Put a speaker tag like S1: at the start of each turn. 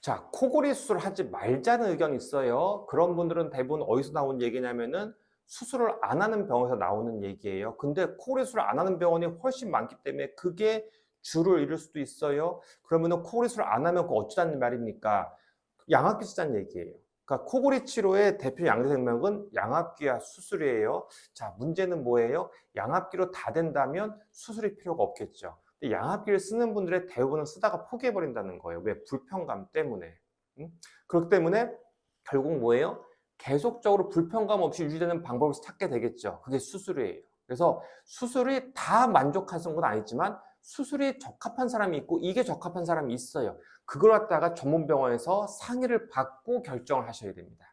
S1: 자, 코골이 수술 하지 말자는 의견이 있어요. 그런 분들은 대부분 어디서 나온 얘기냐면은 수술을 안 하는 병원에서 나오는 얘기예요. 근데 코골이 수술을 안 하는 병원이 훨씬 많기 때문에 그게 주를 이룰 수도 있어요. 그러면은 코골이 수술을 안 하면 그거 어쩌자는 말입니까? 양압기 쓰자는 얘기예요. 그러니까 코골이 치료의 대표 양대생명은 양압기와 수술이에요. 자, 문제는 뭐예요? 양압기로 다 된다면 수술이 필요가 없겠죠. 근데 양압기를 쓰는 분들의 대부분은 쓰다가 포기해버린다는 거예요. 왜? 불편감 때문에. 응? 그렇기 때문에 결국 뭐예요? 계속적으로 불편감 없이 유지되는 방법을 찾게 되겠죠. 그게 수술이에요. 그래서 수술이 다 만족하는 건 아니지만 수술이 적합한 사람이 있고 이게 적합한 사람이 있어요. 그걸 갖다가 전문 병원에서 상의를 받고 결정을 하셔야 됩니다.